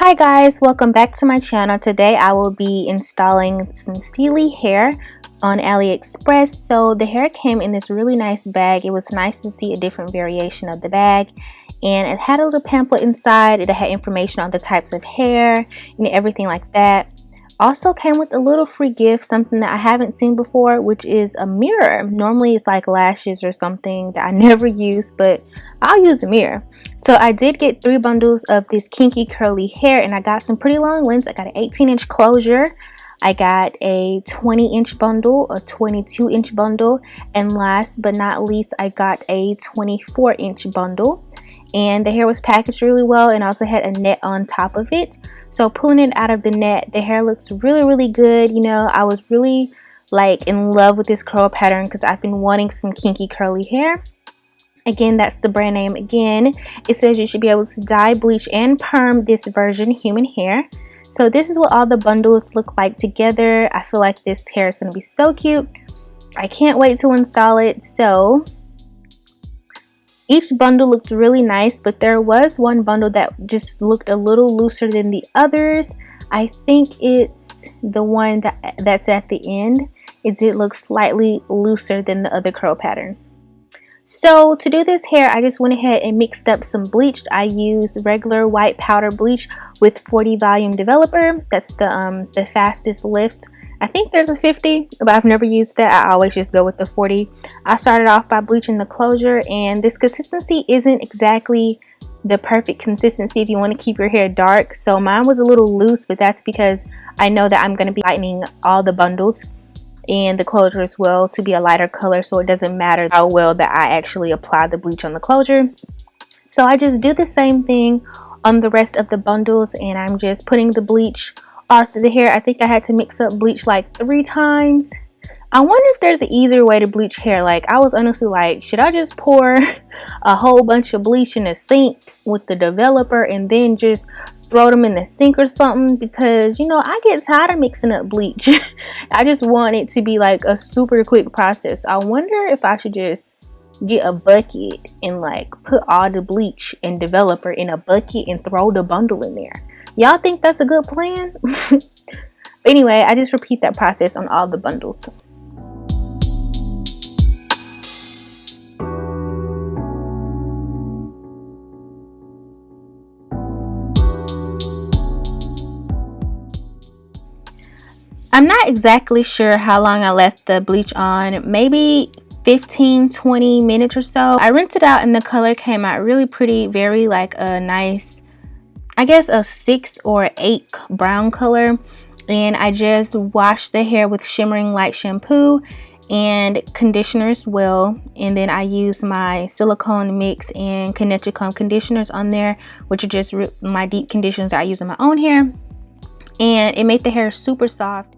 Hi guys, welcome back to my channel. Today I will be installing some Celie hair on AliExpress. So the hair came in this really nice bag. It was nice to see a different variation of the bag, and it had a little pamphlet inside. It had information on the types of hair and everything like that. Also came with a little free gift, something that I haven't seen before, which is a mirror. Normally it's like lashes or something that I never use, but I'll use a mirror. So I did get 3 bundles of this kinky curly hair, and I got some pretty long lengths. I got an 18-inch closure, I got a 20-inch bundle, a 22-inch bundle, and last but not least I got a 24-inch bundle. And the hair was packaged really well, and also had a net on top of it. So pulling it out of the net, the hair looks really good. You know, I was really like in love with this curl pattern because I've been wanting some kinky curly hair. Again, that's the brand name. Again, it says you should be able to dye, bleach, and perm this version human hair. So this is what all the bundles look like together. I feel like this hair is going to be so cute. I can't wait to install it. So each bundle looked really nice, but there was one bundle that just looked a little looser than the others. I think it's the one that's at the end. It did look slightly looser than the other curl pattern. So to do this hair, I just went ahead and mixed up some bleach. I used regular white powder bleach with 40 volume developer. That's the fastest lift. I think there's a 50, but I've never used that. I always just go with the 40. I started off by bleaching the closure, and this consistency isn't exactly the perfect consistency if you want to keep your hair dark. So mine was a little loose, but that's because I know that I'm going to be lightening all the bundles and the closure as well to be a lighter color, so it doesn't matter how well that I actually apply the bleach on the closure. So I just do the same thing on the rest of the bundles, and I'm just putting the bleach off the hair. I think I had to mix up bleach like 3 times. I wonder if there's an easier way to bleach hair. Like, I was honestly like, should I just pour a whole bunch of bleach in a sink with the developer and then just throw them in the sink or something? Because, you know, I get tired of mixing up bleach. I just want it to be like a super quick process. I wonder if I should just get a bucket and like put all the bleach and developer in a bucket and throw the bundle in there. Y'all think that's a good plan? Anyway, I just repeat that process on all the bundles. I'm not exactly sure how long I left the bleach on, maybe 15-20 minutes or so. I rinsed it out and the color came out really pretty, very like a nice, I guess a 6 or 8 brown color. And I just washed the hair with shimmering light shampoo and conditioner as well. And then I use my silicone mix and Kinky conditioners on there, which are just my deep conditioners I use in my own hair. And it made the hair super soft.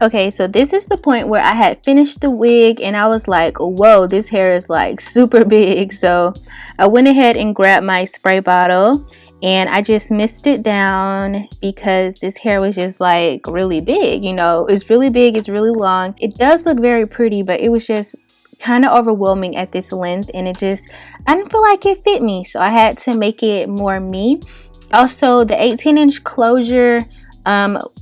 Okay, so this is the point where I had finished the wig and I was like, whoa, this hair is like super big. So I went ahead and grabbed my spray bottle and I just mist it down because this hair was just like really big. You know, it's really big, it's really long. It does look very pretty, but it was just kind of overwhelming at this length, and I didn't feel like it fit me. So I had to make it more me. Also, the 18-inch closure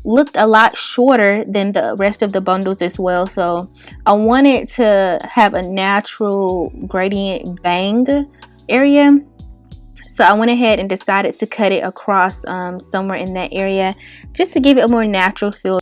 looked a lot shorter than the rest of the bundles as well, so I wanted to have a natural gradient bang area, so I went ahead and decided to cut it across somewhere in that area just to give it a more natural feel.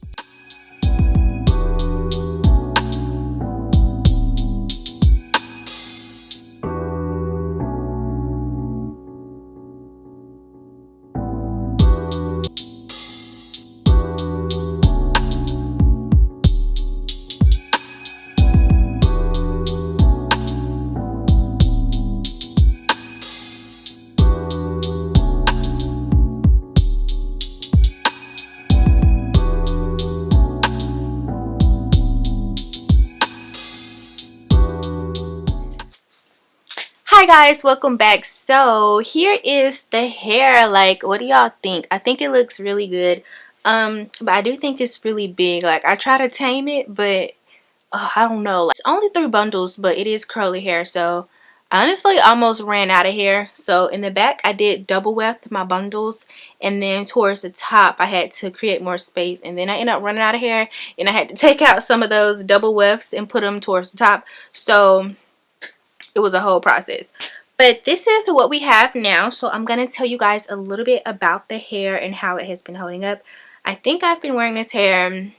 Hi guys, welcome back. So here is the hair. Like, what do y'all think? I think it looks really good. But I do think it's really big. Like, I try to tame it, but I don't know. Like, it's only 3 bundles, but it is curly hair. So I honestly almost ran out of hair. So in the back, I did double weft my bundles, and then towards the top, I had to create more space. And then I ended up running out of hair, and I had to take out some of those double wefts and put them towards the top. So it was a whole process. But this is what we have now. So I'm going to tell you guys a little bit about the hair and how it has been holding up. I think I've been wearing this hair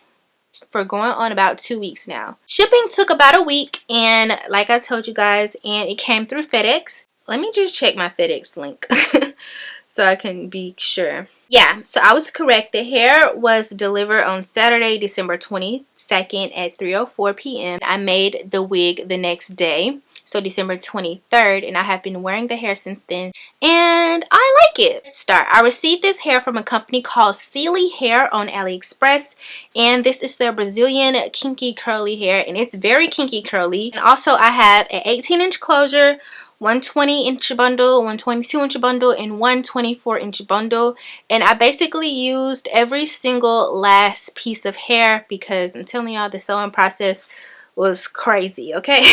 for going on about 2 weeks now. Shipping took about a week, and like I told you guys, and it came through FedEx. Let me just check my FedEx link so I can be sure. Yeah, so I was correct. The hair was delivered on Saturday, December 22nd at 3:04 p.m. I made the wig the next day, so December 23rd, and I have been wearing the hair since then, and I like it. Let's start. I received this hair from a company called Celie Hair on AliExpress, and this is their Brazilian kinky curly hair, and it's very kinky curly. And also I have an 18-inch closure, 120-inch bundle, 122-inch bundle, and 124-inch bundle. And I basically used every single last piece of hair because I'm telling y'all, the sewing process was crazy, okay?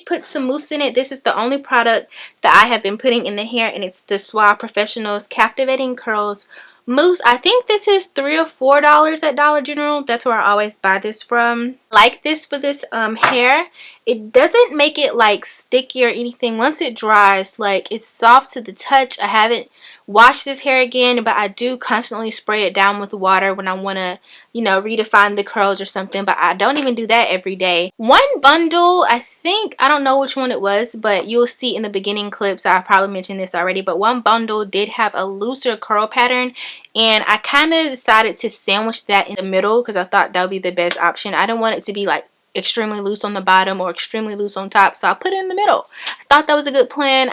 Put some mousse in it. This is the only product that I have been putting in the hair, and it's the Suave Professional's Captivating Curls Mousse. I think this is $3 or $4 at Dollar General. That's where I always buy this from. Like this for this hair, it doesn't make it like sticky or anything. Once it dries, like, it's soft to the touch. I haven't washed this hair again, but I do constantly spray it down with water when I want to, you know, redefine the curls or something, but I don't even do that every day. One bundle, I think, I don't know which one it was, but you'll see in the beginning clips, I've probably mentioned this already, but one bundle did have a looser curl pattern, and I kind of decided to sandwich that in the middle because I thought that would be the best option. I didn't want it to be like extremely loose on the bottom or extremely loose on top, so I put it in the middle. I thought that was a good plan.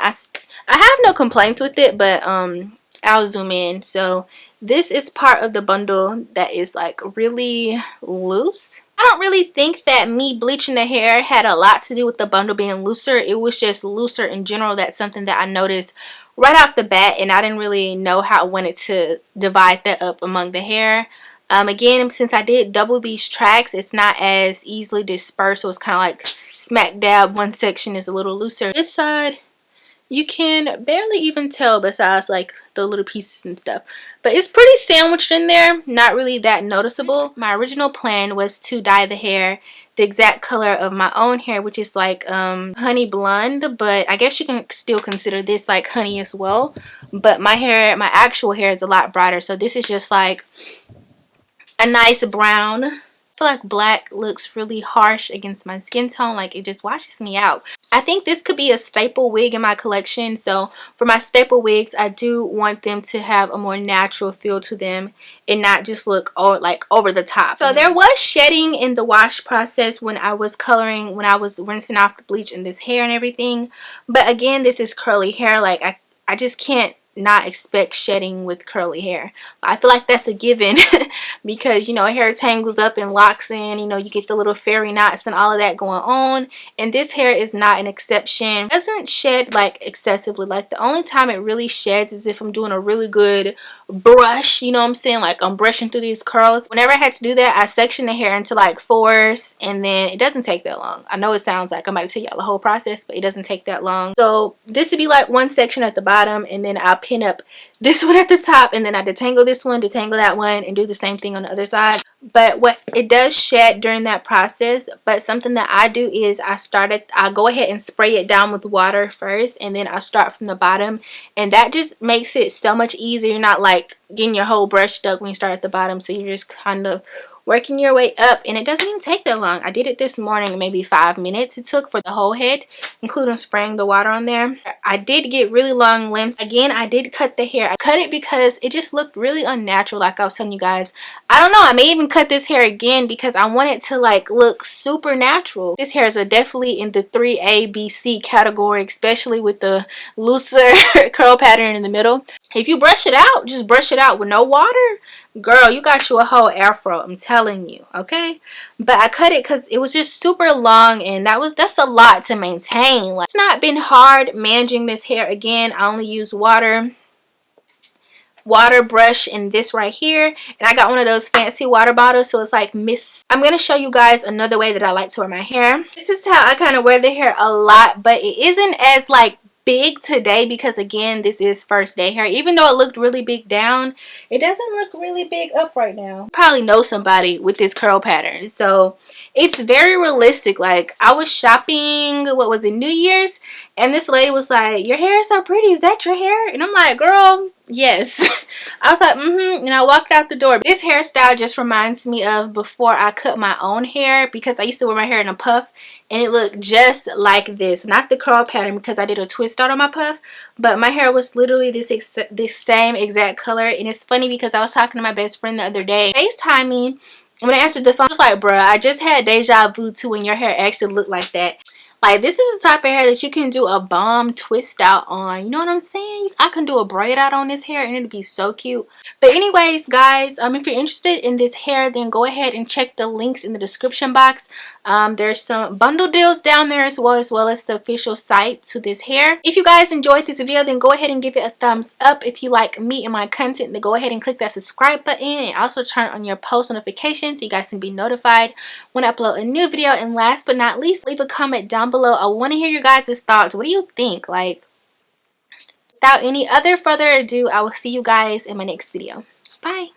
I have no complaints with it, but I'll zoom in. So this is part of the bundle that is like really loose. I don't really think that me bleaching the hair had a lot to do with the bundle being looser. It was just looser in general. That's something that I noticed right off the bat, and I didn't really know how I wanted to divide that up among the hair. Again, since I did double these tracks, it's not as easily dispersed, so it's kind of like smack dab. One section is a little looser. This side, you can barely even tell besides like the little pieces and stuff, but it's pretty sandwiched in there, not really that noticeable. My original plan was to dye the hair the exact color of my own hair, which is like honey blonde, but I guess you can still consider this like honey as well. But my hair, my actual hair, is a lot brighter, so this is just like a nice brown. I feel like black looks really harsh against my skin tone, like it just washes me out. I think this could be a staple wig in my collection. So for my staple wigs, I do want them to have a more natural feel to them and not just look like over the top. So there was shedding in the wash process when I was coloring, when I was rinsing off the bleach in this hair and everything. But again, this is curly hair. Like I just can't not expect shedding with curly hair. I feel like that's a given because, you know, hair tangles up and locks in, you know, you get the little fairy knots and all of that going on, and this hair is not an exception. It doesn't shed like excessively. Like the only time it really sheds is if I'm doing a really good brush, you know what I'm saying, like I'm brushing through these curls. Whenever I had to do that, I section the hair into like 4s, and then it doesn't take that long. I know it sounds like I'm about to tell y'all the whole process, but it doesn't take that long. So this would be like one section at the bottom, and then I'll pin up this one at the top, and then I detangle this one, detangle that one, and do the same thing on the other side. But what it does shed during that process, but something that I do is I go ahead and spray it down with water first, and then I start from the bottom, and that just makes it so much easier. You're not like getting your whole brush stuck when you start at the bottom, so you're just kind of working your way up, and it doesn't even take that long. I did it this morning, maybe 5 minutes it took for the whole head, including spraying the water on there. I did get really long limbs. Again, I did cut the hair. I cut it because it just looked really unnatural, like I was telling you guys. I don't know, I may even cut this hair again because I want it to like look super natural. This hair is definitely in the 3A, B, C category, especially with the looser curl pattern in the middle. If you brush it out, just brush it out with no water, girl, you got you a whole afro, I'm telling you, okay? But I cut it because it was just super long, and that's a lot to maintain. Like, it's not been hard managing this hair. Again, I only use water brush in this right here, and I got one of those fancy water bottles, so it's like mist. I'm gonna show you guys another way that I like to wear my hair. This is how I kind of wear the hair a lot, but it isn't as like big today because again, this is first day hair. Even though it looked really big down, it doesn't look really big up right now. You probably know somebody with this curl pattern, so it's very realistic. Like, I was shopping, what was it, New Year's, and this lady was like, your hair is so pretty, is that your hair? And I'm like, girl, yes. I was like, and I walked out the door. This hairstyle just reminds me of before I cut my own hair, because I used to wear my hair in a puff, and it looked just like this. Not the curl pattern, because I did a twist out on my puff, but my hair was literally this same exact color. And it's funny because I was talking to my best friend the other day, FaceTime me. When I answered the phone, I was like, bruh, I just had deja vu too when your hair actually looked like that. Like, this is the type of hair that you can do a bomb twist out on. You know what I'm saying? I can do a braid out on this hair and it'd be so cute. But anyways, guys, if you're interested in this hair, then go ahead and check the links in the description box. There's some bundle deals down there as well as the official site to this hair. If you guys enjoyed this video, then go ahead and give it a thumbs up. If you like me and my content, then go ahead and click that subscribe button, and also turn on your post notifications so you guys can be notified when I upload a new video. And last but not least, leave a comment down below. I want to hear your guys' thoughts. What do you think? Like, without any other further ado, I will see you guys in my next video. Bye.